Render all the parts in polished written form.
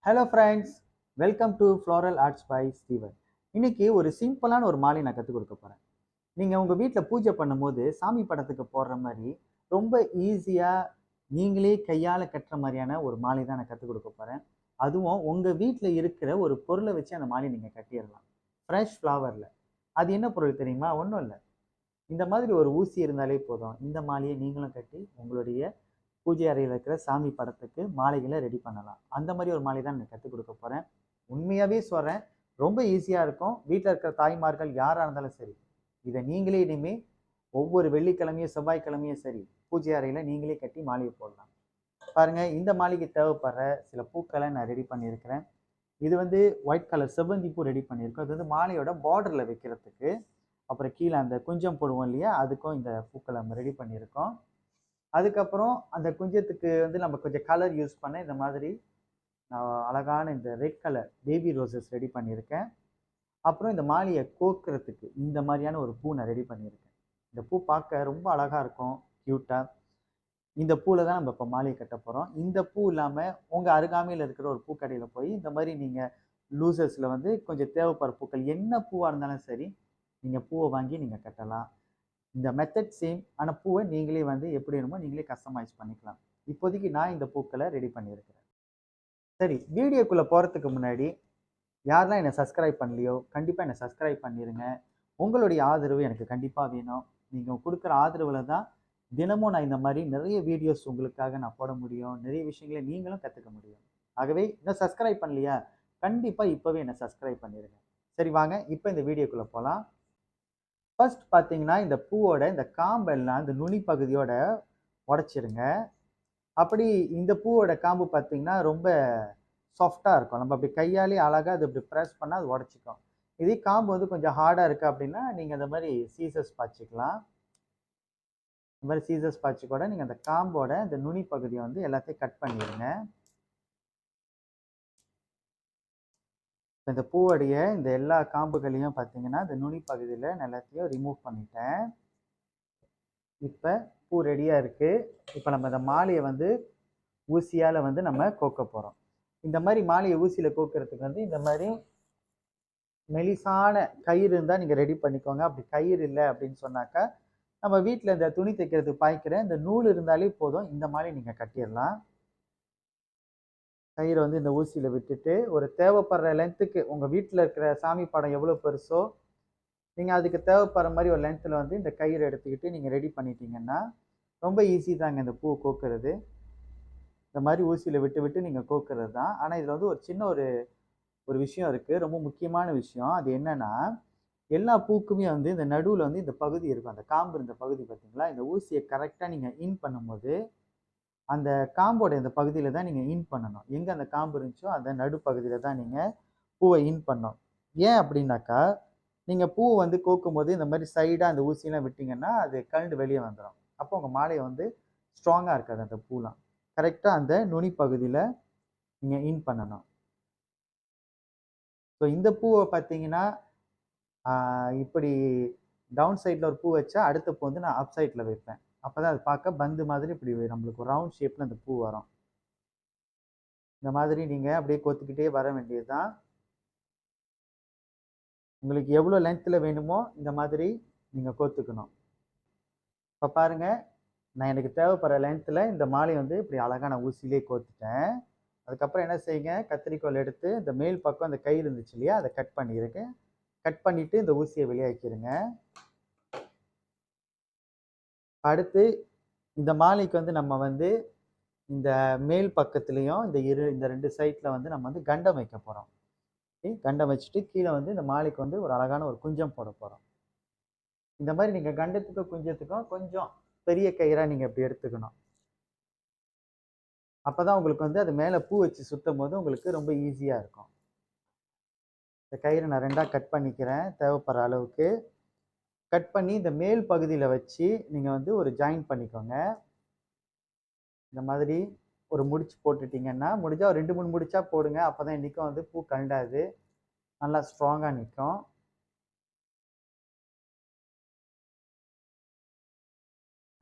Hello friends, welcome to floral arts by Steven. இன்னைக்கு ஒரு சிம்பிளான ஒரு மாலை நான் கற்றுக் கொடுக்க போகிறேன். நீங்கள் உங்கள் வீட்டில் பூஜை பண்ணும்போது சாமி படத்துக்கு போடுற மாதிரி ரொம்ப ஈஸியாக நீங்களே கையால் கட்டுற மாதிரியான ஒரு மாலை தான் நான் கற்றுக் கொடுக்க போகிறேன். அதுவும் உங்கள் வீட்டில் இருக்கிற ஒரு பொருளை வச்சு அந்த மாலை நீங்கள் கட்டிடலாம். ஃப்ரெஷ் ஃப்ளவரில். அது என்ன பொருள் தெரியுமா? ஒன்றும் இல்லை. இந்த மாதிரி ஒரு ஊசி இருந்தாலே போதும். இந்த மாலையை நீங்களும் கட்டி உங்களுடைய பூஜை அறையில் இருக்கிற சாமி படத்துக்கு மாலைகளை ரெடி பண்ணலாம். அந்த மாதிரி ஒரு மாலை தான் நான் கற்றுக் கொடுக்க போகிறேன். உண்மையாகவே சொல்கிறேன், ரொம்ப ஈஸியாக இருக்கும். வீட்டில் இருக்கிற தாய்மார்கள் யாராக இருந்தாலும் சரி, இதை நீங்களே இனிமேல் ஒவ்வொரு வெள்ளிக்கிழமையும் செவ்வாய்க்கிழமையும் சரி பூஜை அறையில் நீங்களே கட்டி மாலையை போடலாம். பாருங்கள், இந்த மாலைக்கு தேவைப்படுற சில பூக்களை நான் ரெடி பண்ணியிருக்கிறேன். இது வந்து ஒயிட் கலர் செவ்வந்தி பூ ரெடி பண்ணியிருக்கோம். அது வந்து மாலையோட பார்டரில் வைக்கிறதுக்கு. அப்புறம் கீழே அந்த குஞ்சம் போடுவோம் இல்லையா, அதுக்கும் இந்த பூக்களை நம்ம ரெடி பண்ணியிருக்கோம். அதுக்கப்புறம் அந்த குஞ்சத்துக்கு வந்து நம்ம கொஞ்சம் கலர் யூஸ் பண்ண இந்த மாதிரி அழகான இந்த red colour baby roses ready பண்ணியிருக்கேன். அப்புறம் இந்த மாலையை கோக்கிறதுக்கு இந்த மாதிரியான ஒரு பூ நான் ரெடி பண்ணியிருக்கேன். இந்த பூ பார்க்க ரொம்ப அழகாக இருக்கும், க்யூட்டாக. இந்த பூவில் தான் நம்ம இப்போ மாலையை கட்ட போகிறோம். இந்த பூ இல்லாமல் உங்கள் அருகாமையில் இருக்கிற ஒரு பூக்கடையில் போய் இந்த மாதிரி நீங்கள் லூசஸில் வந்து கொஞ்சம் தேவைப்படுற பூக்கள் என்ன பூவாக இருந்தாலும் சரி, நீங்கள் பூவை வாங்கி நீங்கள் கட்டலாம். இந்த மெத்தட் சேம். ஆனால் பூவை நீங்களே வந்து எப்படி வேணுமோ நீங்களே கஸ்டமைஸ் பண்ணிக்கலாம். இப்போதைக்கு நான் இந்த பூக்களை ரெடி பண்ணியிருக்கிறேன். சரி, வீடியோக்குள்ளே போகிறதுக்கு முன்னாடி யாரெல்லாம் என்னை சப்ஸ்கிரைப் பண்ணலையோ கண்டிப்பாக என்னை சப்ஸ்கிரைப் பண்ணிடுங்க. உங்களுடைய ஆதரவு எனக்கு கண்டிப்பாக வேணும். நீங்கள் கொடுக்குற ஆதரவில் தான் தினமும் நான் இந்த மாதிரி நிறைய வீடியோஸ் உங்களுக்காக நான் போட முடியும். நிறைய விஷயங்களை நீங்களும் கற்றுக்க முடியும். ஆகவே இன்னும் சப்ஸ்கிரைப் பண்ணலையா, கண்டிப்பாக இப்போவே என்னை சப்ஸ்கிரைப் பண்ணிடுங்க. சரி வாங்க, இப்போ இந்த வீடியோக்குள்ளே போகலாம். ஃபர்ஸ்ட் பார்த்தீங்கன்னா, இந்த பூவோட இந்த காம்பெல்லாம் இந்த நுனி பகுதியோட உடைச்சிருங்க. அப்படி இந்த பூவோட காம்பு பார்த்தீங்கன்னா, ரொம்ப சாஃப்டாக இருக்கும். நம்ம அப்படி கையாலே அழகா அது இப்படி ப்ரெஸ் பண்ணா அது உடைச்சிக்கும். இதே காம்பு வந்து கொஞ்சம் ஹார்டா இருக்கு அப்படின்னா, நீங்க இந்த மாரி சீசர்ஸ் பாய்ச்சிக்கலாம். இந்த மாரி சீசர்ஸ் பாய்ச்சி கூட நீங்க அந்த காம்போட இந்த நுனி பகுதிய வந்து எல்லாத்தையும் கட் பண்ணிருங்க. இந்த பூவுடைய இந்த எல்லா காம்புகளையும் பார்த்தீங்கன்னா, இந்த நுனி பகுதியில நான் எல்லாத்தையும் ரிமூவ் பண்ணிட்டேன். இப்ப பூ ரெடியா இருக்கு. இப்ப நம்ம இந்த மாலைய வந்து ஊசியால வந்து நம்ம கோக்க போறோம். இந்த மாரி மாலைய ஊசியில கோக்கிறதுக்கு வந்து இந்த மாரி மெலிசான கயிறு இருந்தா நீங்க ரெடி பண்ணிக்கோங்க. அப்படி கயிறு இல்ல அப்படின்னு சொன்னாக்கா, நம்ம வீட்ல இந்த துணி தைக்கிறதுக்கு பாய்க்கிற இந்த நூல் இருந்தாலே போதும். இந்த மாரி நீங்க கட்டிறலாம். கயிற வந்து இந்த ஊசியில விட்டுட்டு, ஒரு தேவைப்படுற லென்த்துக்கு உங்க வீட்ல இருக்கிற சாமி படம் எவ்வளோ பெருசோ, நீங்க அதுக்கு தேவைப்படுற மாரி ஒரு லென்த்ல வந்து இந்த கயிற எடுத்துக்கிட்டு நீங்க ரெடி பண்ணிட்டீங்கன்னா, ரொம்ப ஈஸி தாங்க இந்த பூ கோக்குறது. இந்த மாரி ஊசியில விட்டு விட்டு நீங்க கோக்குறது தான். ஆனா இதுல வந்து ஒரு சின்ன ஒரு ஒரு விஷயம் இருக்கு. ரொம்ப முக்கியமான விஷயம். அது என்னன்னா, எல்லா பூக்குமே வந்து இந்த நடுவுல வந்து இந்த பகுதி இருக்கும். அந்த காம்பு இருந்த பகுதி பார்த்தீங்களா? இந்த ஊசிய கரெக்ட்டா நீங்க இன் பண்ணும்போது, அந்த காம்போட இந்த பகுதியில தான் நீங்க இன் பண்ணணும். எங்க அந்த காம்பு இருந்துச்சோ, அந்த நடுப்பகுதியில தான் நீங்க பூவ இன் பண்ணணும். ஏன் அப்டின்னாக்கா, நீங்க பூவ வந்து கோக்கும்போது இந்த மாரி சைடா அந்த ஊசிலாம் விட்டீங்கன்னா, அது கழண்டு வெளிய வந்துரும். அப்போ உங்க மாலை வந்து ஸ்ட்ராங்கா இருக்காது அந்த பூலாம். கரெக்ட்டா அந்த நுனி பகுதியில நீங்க இன் பண்ணணும். ஸோ இந்த பூவ பார்த்தீங்கன்னா, ஆ இப்படி டவுன் சைட்ல ஒரு பூ வச்சா, அடுத்த பூ வந்து நான் அப் சைட்ல வைப்பேன். அப்பதான் அது பார்க்க பந்து மாதிரி இப்படி நம்மளுக்கு ஒரு ரவுண்ட் ஷேப்ல அந்த பூ வரும். இந்த மாதிரி நீங்க அப்படியே கோத்துக்கிட்டே வர வேண்டியது தான். உங்களுக்கு எவ்வளோ லென்த்ல வேணுமோ, இந்த மாதிரி நீங்க கோத்துக்கணும். இப்ப பாருங்க, நான் எனக்கு தேவைப்படுற லென்த்ல இந்த மாலை வந்து இப்படி அழகா நான் ஊசியிலே கோத்துட்டேன். அதுக்கப்புறம் என்ன செய்யுங்க, கத்தரிக்கோல் எடுத்து இந்த மேல் பக்கம் அந்த கயிறு இருந்துச்சு இல்லையா? அத கட் பண்ணிருங்க. கட் பண்ணிட்டு இந்த ஊசிய வெளியாக்கிருங்க. அடுத்து இந்த மாலைக்கு வந்து நம்ம வந்து இந்த மேல் பக்கத்துலயும் இந்த 2 சைட்ல வந்து நம்ம வந்து கண்டம் வைக்க போறோம். ஓகே. கண்டம் வச்சுட்டு கீழ வந்து இந்த மாலைக்கு வந்து ஒரு அழகான ஒரு குஞ்சம் போட போறோம். இந்த மாரி நீங்க கண்டத்துக்கும், குஞ்சத்துக்கும் கொஞ்சம் பெரிய கயிறா நீங்க இப்படி எடுத்துக்கணும். அப்பதான் உங்களுக்கு வந்து அது மேல பூ வச்சு சுத்தும்போது உங்களுக்கு ரொம்ப ஈஸியா இருக்கும். இந்த கயிற நான் 2ஆ கட் பண்ணிக்கிறேன் தேவைப்படுற அளவுக்கு. கட் பண்ணி இந்த மேல் பகுதியில வச்சு நீங்க வந்து ஒரு ஜாயின் பண்ணிக்கோங்க. இந்த மாதிரி ஒரு முடிச்சு போட்டுட்டீங்கன்னா, முடிஞ்சா ஒரு 2, 3 முடிச்சா போடுங்க. அப்பதான் என்னைக்கும் வந்து பூ கழண்டாது. நல்லா ஸ்ட்ராங்கா நிக்கும்.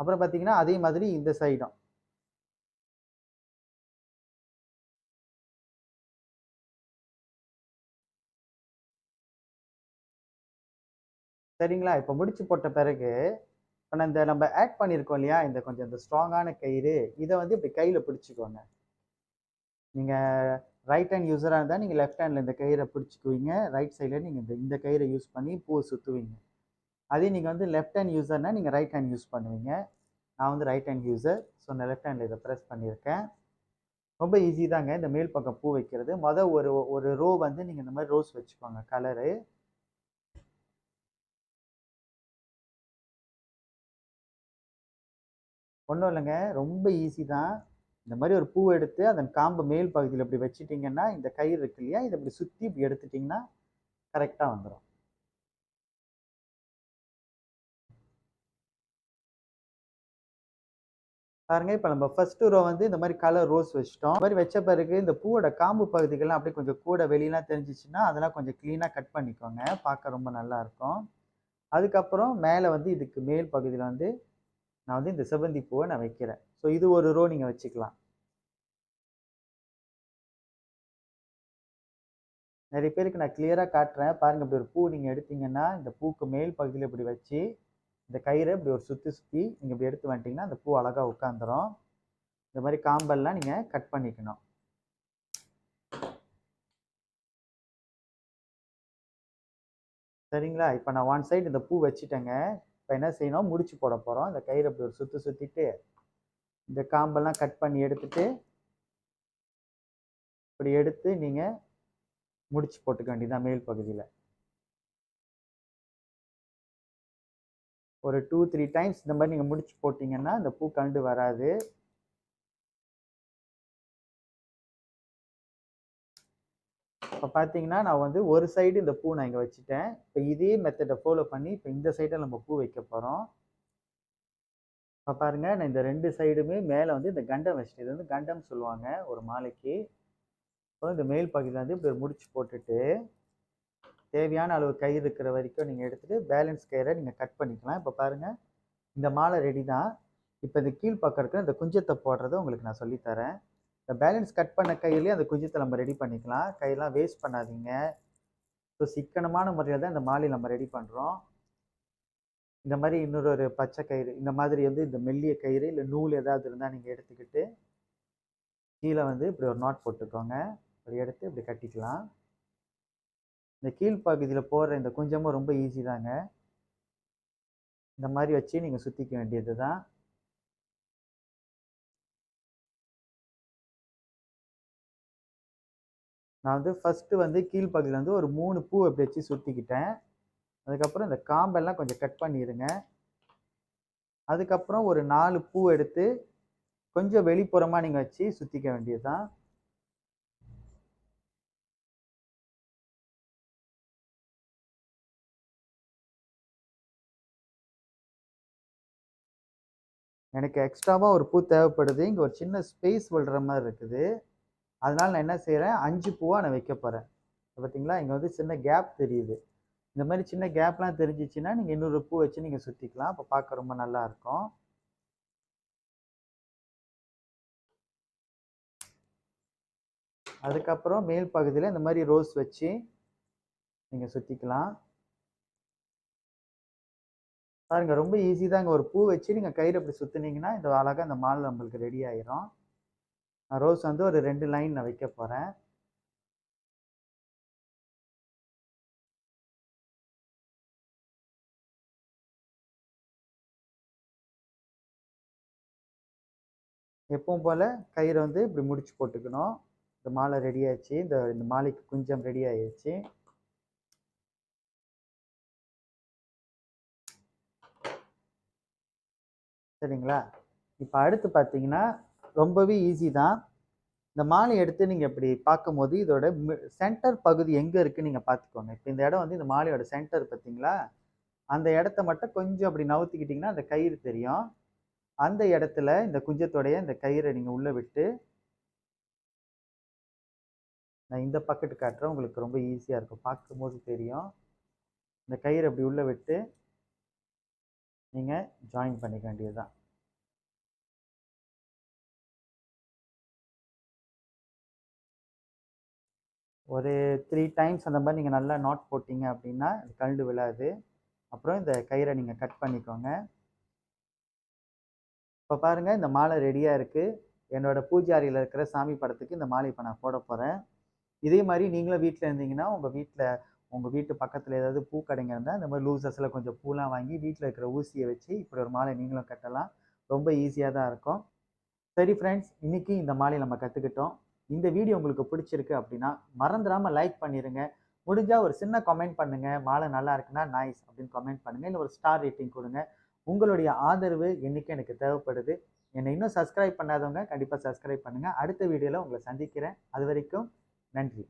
அப்புறம் பார்த்தீங்கன்னா, அதே மாதிரி இந்த சைடும். சரிங்களா? இப்போ முடிச்சு போட்ட பிறகு, இப்ப நான் இந்த நம்ம ஆட் பண்ணியிருக்கோம் இல்லையா? இந்த கொஞ்சம் இந்த ஸ்ட்ராங்கான கயிறு, இத வந்து இப்படி கையில பிடிச்சுக்கோங்க. நீங்க ரைட் ஹேண்ட் யூசரா இருந்தா, நீங்க லெஃப்ட் ஹேண்ட்ல இந்த கயிற பிடிச்சுக்குவீங்க. ரைட் சைட்ல நீங்க இந்த கயிற யூஸ் பண்ணி பூவ சுத்துவீங்க. அதே நீங்க வந்து லெஃப்ட் ஹேண்ட் யூசர்னா, நீங்க ரைட் ஹேண்ட் யூஸ் பண்ணுவீங்க. நான் வந்து ரைட் ஹேண்ட் யூசர். ஸோ நான் லெஃப்ட் ஹேண்ட்ல இத பிரஸ் பண்ணியிருக்கேன். ரொம்ப ஈஸி தாங்க இந்த மேல் பக்கம் பூ வைக்கிறது. ஒரு ஒரு ரோ வந்து நீங்க இந்த மாரி ரோஸ் வச்சுக்கோங்க கலரு. ஒண்ணும் இல்லங்க. ரொம்ப ஈஸி தான். இந்த மாரி ஒரு பூவ எடுத்து அதன் காம்பு மேல் பகுதியில இப்படி வச்சுட்டீங்கன்னா, இந்த கயிறு இருக்கு இல்லையா? இத இப்படி சுத்தி இப்படி எடுத்துட்டீங்கன்னா, கரெக்ட்டா வந்துரும். பாருங்க, இப்ப நம்ம ஃபர்ஸ்ட் ரோ வந்து இந்த மாரி கலர் ரோஸ் வச்சுட்டோம். இந்த மாரி வச்ச பிறகு இந்த பூவோட காம்பு பகுதிகள்லாம் அப்படியே கொஞ்சம் கூட வெளியலாம் தெரிஞ்சுச்சுன்னா, அதெல்லாம் கொஞ்சம் கிளீனா கட் பண்ணிக்கோங்க. பார்க்க ரொம்ப நல்லா இருக்கும். அதுக்கப்புறம் மேல வந்து இதுக்கு மேல் பகுதியில வந்து நான் வந்து இந்த செவ்வந்தி பூவ நான் வைக்கிறேன். ஸோ இது ஒரு ரோ நீங்க வச்சுக்கலாம். நெறைய பேருக்கு நான் கிளியரா காட்டுறேன். பாருங்க இப்படி ஒரு பூ நீங்க எடுத்தீங்கன்னா, இந்த பூக்கு மேல் பகுதியில இப்படி வச்சு, இந்த கயிற இப்படி ஒரு சுத்தி சுத்தி நீங்க இப்படி எடுத்து வந்துட்டீங்கன்னா, அந்த பூ அழகா உட்காந்துரும். இந்த மாரி காம்பெல்லாம் நீங்க கட் பண்ணிக்கணும். சரிங்களா? இப்ப நான் ஒன் சைடு இந்த பூ வச்சுட்டேங்க. இப்ப என்ன செய்யணும், முடிச்சு போட போறோம். இந்த கயிற இப்படி ஒரு சுத்து சுத்திட்டு, இந்த காம்பெல்லாம் கட் பண்ணி எடுத்துட்டு, இப்படி எடுத்து நீங்க முடிச்சு போட்டுக்க வேண்டியது தான் மேல் பகுதியில. ஒரு 2, 3 டைம்ஸ் இந்த மாரி நீங்க முடிச்சு போட்டீங்கன்னா, இந்த பூ கழண்டு வராது. இப்ப பார்த்தீங்கன்னா, நான் வந்து ஒரு சைடு இந்த பூ நான் இங்க வச்சுட்டேன். இப்ப இதே மெத்தட ஃபாலோ பண்ணி, இப்ப இந்த சைடுல நம்ம பூ வைக்க போறோம். இப்ப பாருங்க, நான் இந்த 2 சைடுமே மேல வந்து இந்த கண்டம் வச்சுட்டேன். இது வந்து கண்டம் சொல்லுவாங்க ஒரு மாலைக்கு. அப்புறம் இந்த மேல் பகுதியில வந்து இப்படி ஒரு முடிச்சு போட்டுட்டு, தேவையான அளவு கயிறு இருக்கிற வரைக்கும் நீங்க எடுத்துட்டு, பேலன்ஸ் கயிற நீங்க கட் பண்ணிக்கலாம். இப்ப பாருங்க, இந்த மாலை ரெடி தான். இப்ப இந்த கீழ் பக்கம் இருக்கிற இந்த குஞ்சத்த போடுறத உங்களுக்கு நான் சொல்லி தரேன். இந்த பேலன்ஸ் கட் பண்ண கயிறுலயே அந்த குஞ்சத்த நம்ம ரெடி பண்ணிக்கலாம். கயிறெல்லாம் வேஸ்ட் பண்ணாதீங்க. ஸோ சிக்கனமான முறையில தான் இந்த மாலை நம்ம ரெடி பண்றோம். இந்த மாரி இன்னொரு ஒரு பச்சை கயிறு, இந்த மாதிரி வந்து இந்த மெல்லிய கயிறு, இல்ல நூல் ஏதாவது இருந்தா நீங்க எடுத்துக்கிட்டு, கீழ வந்து இப்படி ஒரு நாட் போட்டுக்கோங்க. இப்படி எடுத்து இப்படி கட்டிக்கலாம். இந்த கீழ் பகுதியில போடுற இந்த குஞ்சமும் ரொம்ப ஈஸி தாங்க. இந்த மாரி வச்சு நீங்க சுத்திக்க வேண்டியது தான். நான் வந்து ஃபர்ஸ்ட்டு வந்து கீழ் பகுதியில வந்து ஒரு 3 பூ இப்படி வச்சு சுத்திக்கிட்டேன். அதுக்கப்புறம் இந்த காம்பெல்லாம் கொஞ்சம் கட் பண்ணிருங்க. அதுக்கப்புறம் ஒரு 4 பூ எடுத்து கொஞ்சம் வெளிப்புறமா நீங்க வச்சு சுத்திக்க வேண்டியது தான். எனக்கு எக்ஸ்ட்ராவா ஒரு பூ தேவைப்படுது. இங்க ஒரு சின்ன ஸ்பேஸ் விடுற மாரி இருக்குது. அதனால நான் என்ன செய்றேன், 5 பூவா நான் வைக்கப் போறேன். பார்த்தீங்களா? இங்க வந்து சின்ன கேப் தெரியுது. இந்த மாரி சின்ன கேப்லாம் தெரிஞ்சுச்சுன்னா, நீங்க இன்னொரு பூ வச்சு நீங்க சுத்திக்கலாம். அப்ப பார்க்க ரொம்ப நல்லா இருக்கும். அதுக்கப்புறம் மேல் பகுதியில இந்த மாரி ரோஸ் வச்சு நீங்க சுத்திக்கலாம். பாருங்க ரொம்ப ஈஸி தாங்க. ஒரு பூ வச்சு நீங்க கயிற இப்படி சுத்துனீங்கன்னா, இந்த அழகா இந்த மாலை நம்மளுக்கு ரெடி ஆயிரும். நான் ரோஸ் வந்து ஒரு 2 லைன் நான் வைக்கப் போறேன். எப்பவும் போல கயிற வந்து இப்படி முடிச்சு போட்டுக்கணும். இந்த மாலை ரெடி ஆயிருச்சு. இந்த இந்த மாலைக்கு குஞ்சம் ரெடி ஆயிருச்சு. சரிங்களா? இப்ப அடுத்து பார்த்தீங்கன்னா, ரொம்பவே ஈஸி தான். இந்த மாலைய எடுத்து நீங்க இப்படி பார்க்கும்போது, இதோட சென்டர் பகுதி எங்க இருக்குன்னு நீங்க பார்த்துக்கோங்க. இப்ப இந்த இடம் வந்து இந்த மாலையோட சென்டர் பார்த்தீங்களா? அந்த இடத்த மட்டும் கொஞ்சம் அப்படி நவுத்திக்கிட்டீங்கன்னா, அந்த கயிறு தெரியும். அந்த இடத்துல இந்த குஞ்சத்தோடைய இந்த கயிற நீங்க உள்ள விட்டு, நான் இந்த பக்கட்டு காட்டுறேன். உங்களுக்கு ரொம்ப ஈஸியா இருக்கும். பார்க்கும்போது தெரியும். இந்த கயிற அப்படி உள்ள விட்டு, நீங்க ஜாயின் பண்ணிக்க வேண்டியது தான். ஒரு 3 டைம்ஸ் அந்த மாரி நீங்க நல்லா நாட் போட்டீங்க அப்படின்னா, அது கழண்டு விழாது. அப்புறம் இந்த கயிறை நீங்கள் கட் பண்ணிக்கோங்க. இப்போ பாருங்கள், இந்த மாலை ரெடியாக இருக்குது. என்னோட பூஜை அறையில் இருக்கிற சாமி படத்துக்கு இந்த மாலை இப்போ நான் போட போகிறேன். இதே மாதிரி நீங்களும் வீட்டில் இருந்தீங்கன்னா உங்கள் வீட்டு பக்கத்தில் ஏதாவது பூக்கடைங்க இருந்தால் இந்த மாதிரி லூசஸில் கொஞ்சம் பூலாம் வாங்கி வீட்டில் இருக்கிற ஊசியை வச்சு இப்படி ஒரு மாலை நீங்களும் கட்டலாம். ரொம்ப ஈஸியாக தான் இருக்கும். சரி ஃப்ரெண்ட்ஸ், இன்னைக்கு இந்த மாலை நம்ம கற்றுக்கிட்டோம். இந்த வீடியோ உங்களுக்கு பிடிச்சிருக்கு அப்படின்னா மறந்துடாமல் லைக் பண்ணிடுங்க. முடிஞ்சால் ஒரு சின்ன கமெண்ட் பண்ணுங்கள். மாலை நல்லா இருக்குன்னா நைஸ் அப்படின்னு கமெண்ட் பண்ணுங்கள். இல்லை ஒரு ஸ்டார் ரேட்டிங் கொடுங்க. உங்களுடைய ஆதரவு என்றைக்கும் எனக்கு தேவைப்படுது. என்னை இன்னும் சப்ஸ்கிரைப் பண்ணாதவங்க கண்டிப்பாக சப்ஸ்கிரைப் பண்ணுங்கள். அடுத்த வீடியோவில் உங்களை சந்திக்கிறேன். அது வரைக்கும் நன்றி.